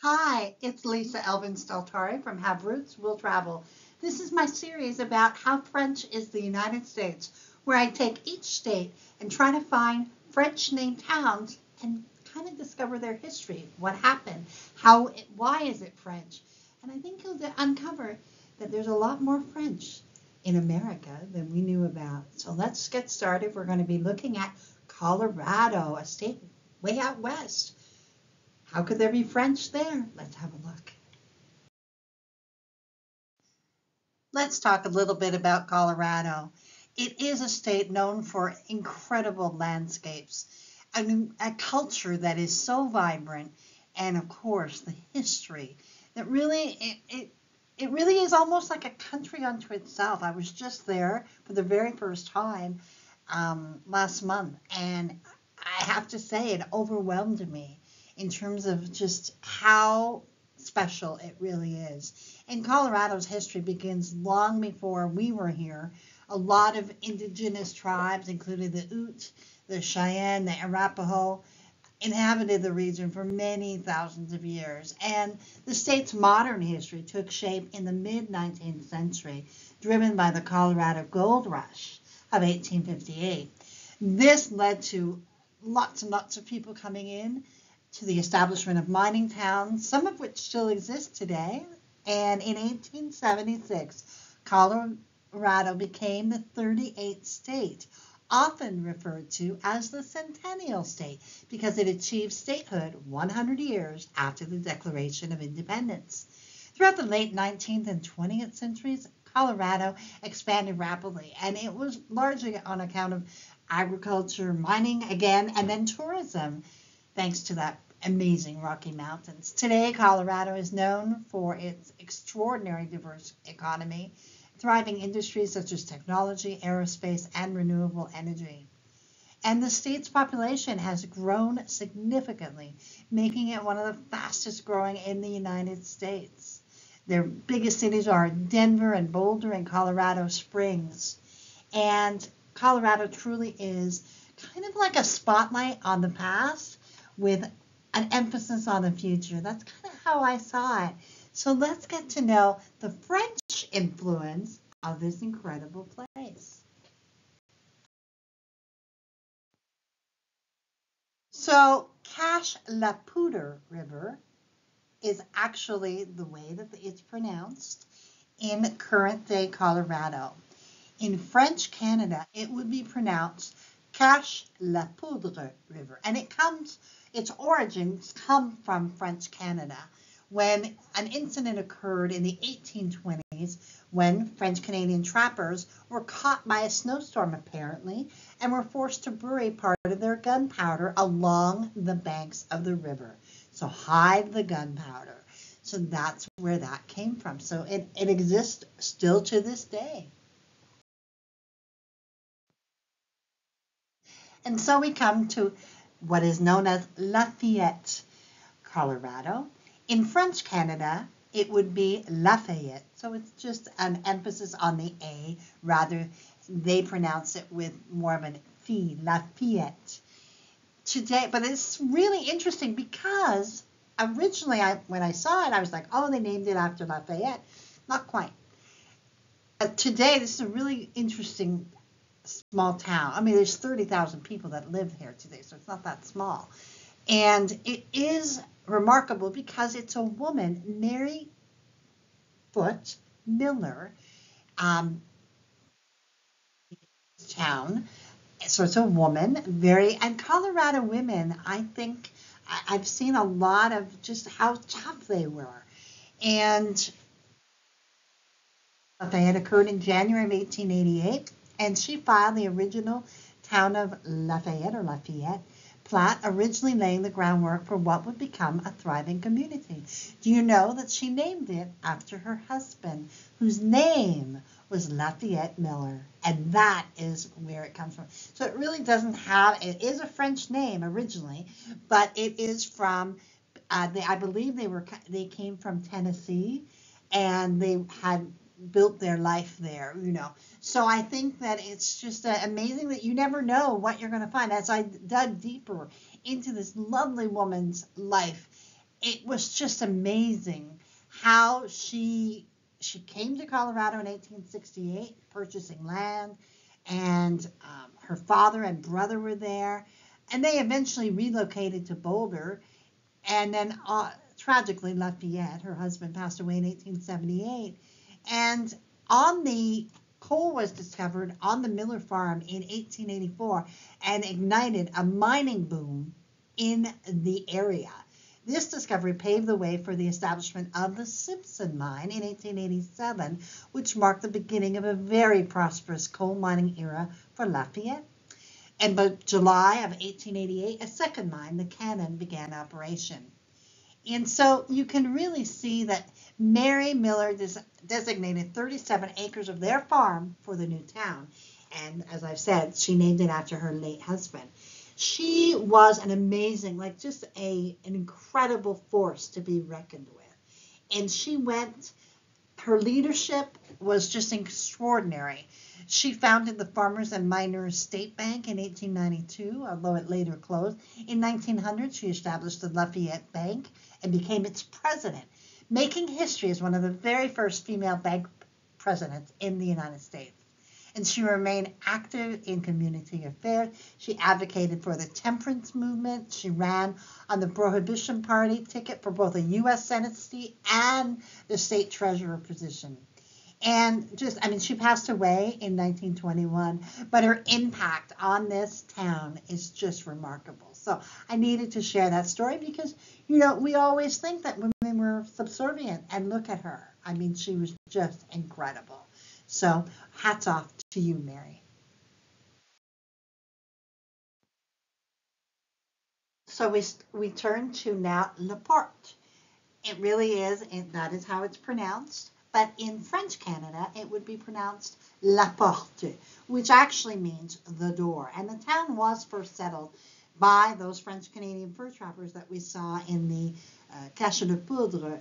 Hi, it's Lisa Elvin Staltari from Have Roots, Will Travel. This is my series about how French is the United States, where I take each state and try to find French named towns and kind of discover their history, what happened, why is it French? And I think you'll uncover that there's a lot more French in America than we knew about. So let's get started. We're going to be looking at Colorado, a state way out west. How could there be French there? Let's have a look. Let's talk a little bit about Colorado. It is a state known for incredible landscapes, a culture that is so vibrant, and of course the history that it really is almost like a country unto itself. I was just there for the very first time last month, and I have to say it overwhelmed me in terms of just how special it really is. And Colorado's history begins long before we were here. A lot of indigenous tribes, including the Ute, the Cheyenne, the Arapaho, inhabited the region for many thousands of years. And the state's modern history took shape in the mid 19th century, driven by the Colorado Gold Rush of 1858. This led to lots and lots of people coming in to the establishment of mining towns, some of which still exist today. And in 1876, Colorado became the 38th state, often referred to as the Centennial State because it achieved statehood 100 years after the Declaration of Independence. Throughout the late 19th and 20th centuries, Colorado expanded rapidly, and it was largely on account of agriculture, mining again, and then tourism, thanks to that amazing Rocky Mountains. Today, Colorado is known for its extraordinary diverse economy, thriving industries such as technology, aerospace, and renewable energy. And the state's population has grown significantly, making it one of the fastest growing in the United States. Their biggest cities are Denver and Boulder and Colorado Springs. And Colorado truly is kind of like a spotlight on the past with an emphasis on the future. That's kind of how I saw it. So let's get to know the French influence of this incredible place. So Cache la Poudre River is actually the way that it's pronounced in current day Colorado. In French Canada, it would be pronounced Cache la Poudre River, and its origins come from French Canada when an incident occurred in the 1820s when French Canadian trappers were caught by a snowstorm apparently and were forced to bury part of their gunpowder along the banks of the river. So hide the gunpowder. So that's where that came from. So it exists still to this day. And so we come to what is known as Lafayette, Colorado. In French Canada, it would be Lafayette. So it's just an emphasis on the A, rather they pronounce it with more of an F, Lafayette. Today, but it's really interesting because originally when I saw it, I was like, oh, they named it after Lafayette. Not quite. But today, this is a really interesting small town. I mean, there's 30,000 people that live here today, so it's not that small. And it is remarkable because it's a woman, Mary Foote Miller, town. So it's a woman, and Colorado women, I think I've seen a lot of just how tough they were. And they had occurred in January of 1888, and she filed the original town of Lafayette plat, originally laying the groundwork for what would become a thriving community. Do you know that she named it after her husband, whose name was Lafayette Miller, and that is where it comes from. So it really doesn't it is a French name originally, but it is from, I believe they came from Tennessee, and they had built their life there. So I think that it's just amazing that you never know what you're going to find. As I dug deeper into this lovely woman's life, it was just amazing how she came to Colorado in 1868, purchasing land, and her father and brother were there, and they eventually relocated to Boulder, and then tragically Lafayette, her husband, passed away in 1878, and on the coal was discovered on the Miller Farm in 1884 and ignited a mining boom in the area. This discovery paved the way for the establishment of the Simpson Mine in 1887, which marked the beginning of a very prosperous coal mining era for Lafayette. And by July of 1888, a second mine, the Cannon, began operation. And so you can really see that Mary Miller designated 37 acres of their farm for the new town. And as I've said, she named it after her late husband. She was an amazing, like just an incredible force to be reckoned with. And her leadership was just extraordinary. She founded the Farmers and Miners State Bank in 1892, although it later closed. In 1900, she established the Lafayette Bank and became its president, making history as one of the very first female bank presidents in the United States. And she remained active in community affairs. She advocated for the temperance movement. She ran on the Prohibition Party ticket for both a U.S. Senate seat and the state treasurer position. And she passed away in 1921, but her impact on this town is just remarkable. So I needed to share that story because, we always think that women were subservient, and look at her. She was just incredible. So hats off to you, Mary. So we turn to now Laporte. It really is, and that is how it's pronounced. But in French Canada, it would be pronounced La Porte, which actually means the door. And the town was first settled by those French Canadian fur trappers that we saw in the Cache de Poudre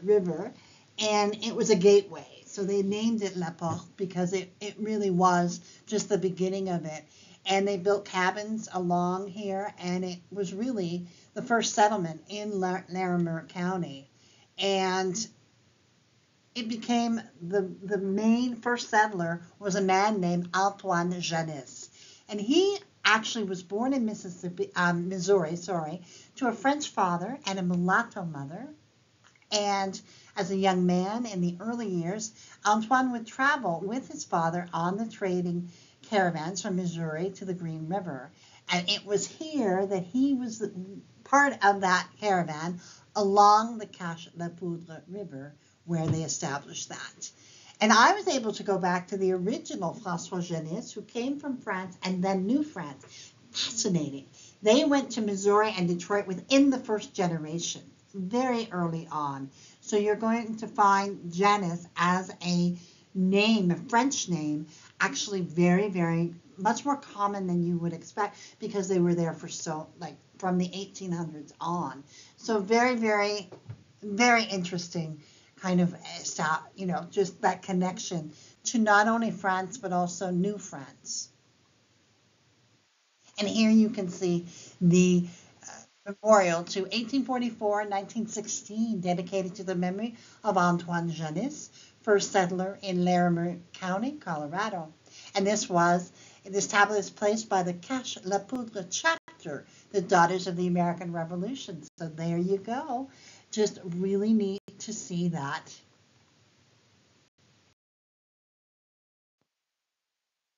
River. And it was a gateway. So they named it La Porte because it really was just the beginning of it. And they built cabins along here, and it was really the first settlement in Larimer County. And it became the main first settler was a man named Antoine Janis. And he actually was born in Missouri, to a French father and a mulatto mother. And as a young man in the early years, Antoine would travel with his father on the trading caravans from Missouri to the Green River. And it was here that he was part of that caravan along the Cache de Poudre River where they established that. And I was able to go back to the original François Janis, who came from France and then New France. Fascinating. They went to Missouri and Detroit within the first generation, very early on. So you're going to find Janis as a name, a French name, actually very, very much more common than you would expect because they were there for from the 1800s on. So very, very, very interesting kind of stuff, just that connection to not only France but also New France. And here you can see the memorial to 1844 and 1916 dedicated to the memory of Antoine Janis, first settler in Larimer County, Colorado. And this tablet is placed by the Cache La Poudre chapter, the Daughters of the American Revolution. So there you go. Just really neat to see that.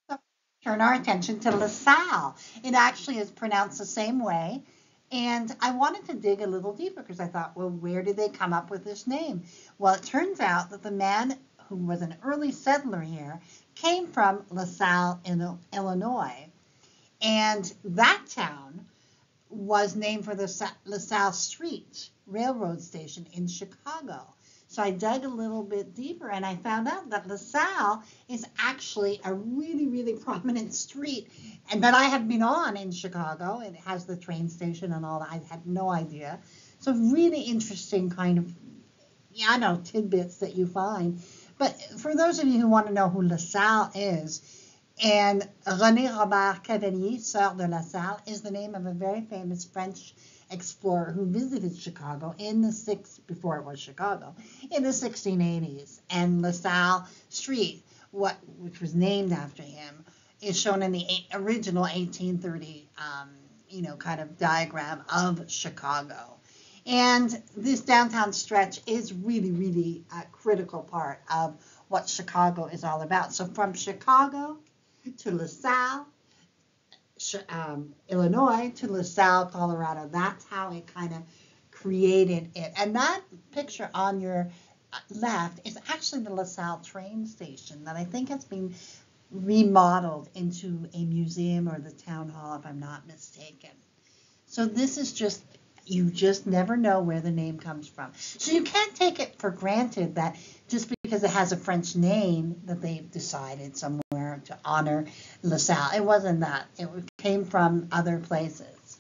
So turn our attention to LaSalle. It actually is pronounced the same way. And I wanted to dig a little deeper because I thought, well, where did they come up with this name? Well, it turns out that the man who was an early settler here came from LaSalle, Illinois. And that town was named for the LaSalle Street railroad station in Chicago. So I dug a little bit deeper and I found out that LaSalle is actually a really, really prominent street and that I have been on in Chicago. It has the train station and all that. I had no idea. So really interesting kind of, tidbits that you find. But for those of you who want to know who LaSalle is, and Renée Robert Cavelier, Sœur de LaSalle, is the name of a very famous French explorer who visited Chicago in the before it was Chicago, in the 1680s. And LaSalle Street, which was named after him, is shown in the original 1830, kind of diagram of Chicago. And this downtown stretch is really, really a critical part of what Chicago is all about. So from Chicago to LaSalle, Illinois to LaSalle, Colorado, that's how it kind of created it. And that picture on your left is actually the LaSalle train station that I think has been remodeled into a museum or the town hall, if I'm not mistaken. So this is you just never know where the name comes from. So you can't take it for granted that just because it has a French name that they've decided somewhere to honor LaSalle. It wasn't that. It came from other places.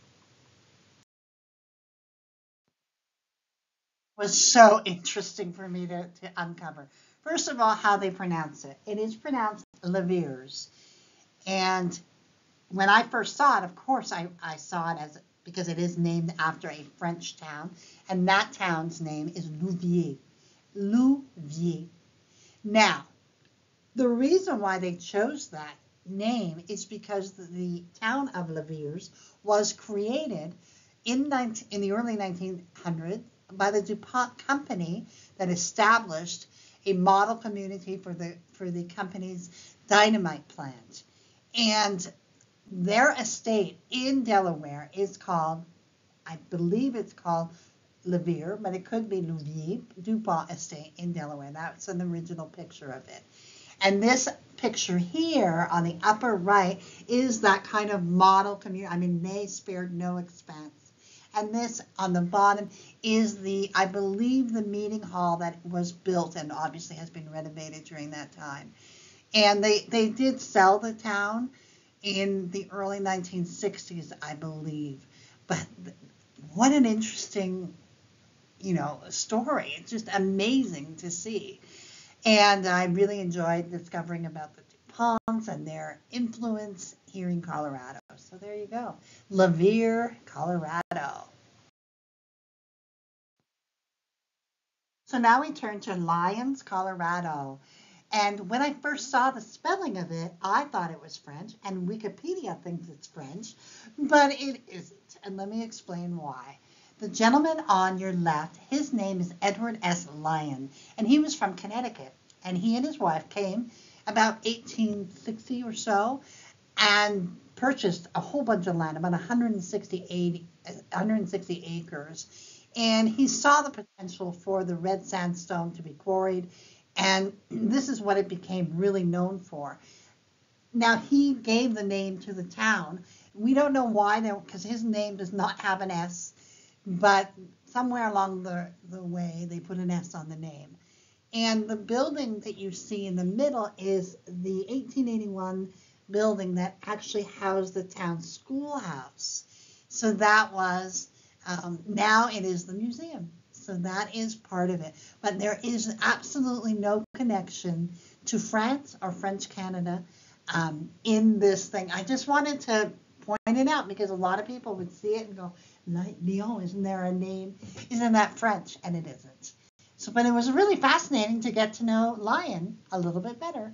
It was so interesting for me to uncover. First of all, how they pronounce it. It is pronounced LaRouge. And when I first saw it, of course, I saw it because it is named after a French town, and that town's name is Louviers. Louviers. Now, the reason why they chose that name is because the town of Louviers was created in the early 1900s by the DuPont company that established a model community for the company's dynamite plant. And their estate in Delaware is called, I believe it's called Louviers, but it could be Louviers DuPont estate in Delaware. That's an original picture of it. And this picture here on the upper right is that kind of model community. I mean, they spared no expense. And this on the bottom is I believe, the meeting hall that was built and obviously has been renovated during that time. And they did sell the town in the early 1960s, I believe. But what an interesting, story. It's just amazing to see. And I really enjoyed discovering about the DuPonts and their influence here in Colorado. So there you go. Lafayette, Colorado. So now we turn to Lyons, Colorado. And when I first saw the spelling of it, I thought it was French, and Wikipedia thinks it's French, but it isn't. And let me explain why. The gentleman on your left, his name is Edward S. Lyon, and he was from Connecticut. And he and his wife came about 1860 or so and purchased a whole bunch of land, about 160 acres. And he saw the potential for the red sandstone to be quarried, and this is what it became really known for. Now, he gave the name to the town. We don't know why, because his name does not have an S, but somewhere along the way, they put an S on the name. And the building that you see in the middle is the 1881 building that actually housed the town schoolhouse. So that was, now it is the museum. So that is part of it. But there is absolutely no connection to France or French Canada in this thing. I just wanted to point it out because a lot of people would see it and go, Lyon, isn't there a name? Isn't that French? And it isn't. So, but it was really fascinating to get to know Lyon a little bit better.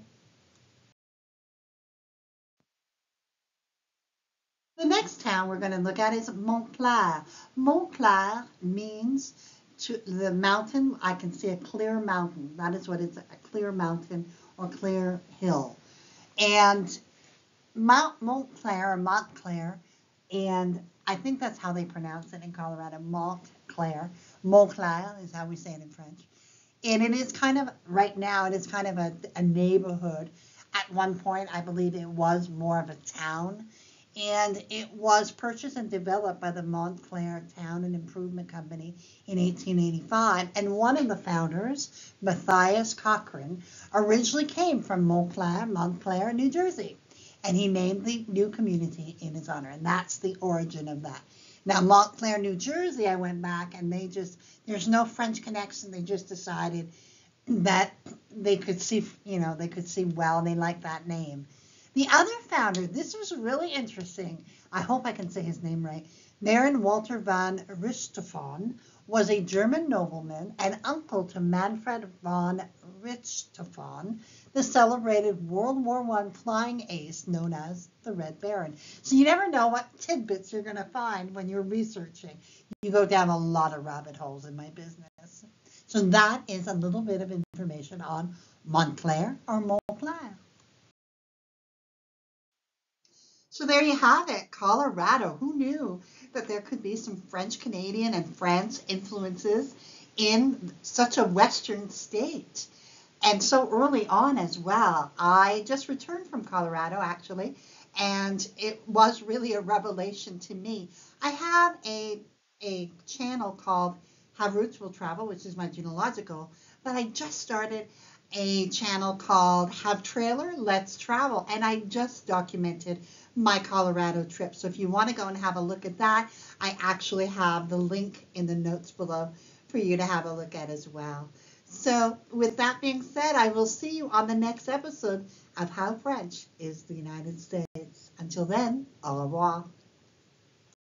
The next town we're going to look at is Montclair. Montclair means the mountain. I can see a clear mountain. That is what it's, a clear mountain or clear hill. And Montclair, and I think that's how they pronounce it in Colorado, Montclair. Montclair is how we say it in French. And it is kind of, right now, it is kind of a neighborhood. At one point, I believe it was more of a town. And it was purchased and developed by the Montclair Town and Improvement Company in 1885. And one of the founders, Matthias Cochran, originally came from Montclair, New Jersey. And he named the new community in his honor. And that's the origin of that. Now, Montclair, New Jersey, I went back and there's no French connection. They just decided that they could see, well, they liked that name. The other founder, this was really interesting. I hope I can say his name right. Baron Walter von Richthofen was a German nobleman and uncle to Manfred von Richthofen, the celebrated World War I flying ace known as the Red Baron. So you never know what tidbits you're going to find when you're researching. You go down a lot of rabbit holes in my business. So that is a little bit of information on Montclair or Montclair. So there you have it, Colorado. Who knew that there could be some French Canadian and France influences in such a Western state? And so early on as well. I just returned from Colorado actually, and it was really a revelation to me. I have a channel called Have Roots Will Travel, which is my genealogical, but I just started a channel called Have Trailer, Let's Travel, and I just documented my Colorado trip. So if you want to go and have a look at that, I actually have the link in the notes below for you to have a look at as well. So with that being said, I will see you on the next episode of How French is the United States. Until then, au revoir.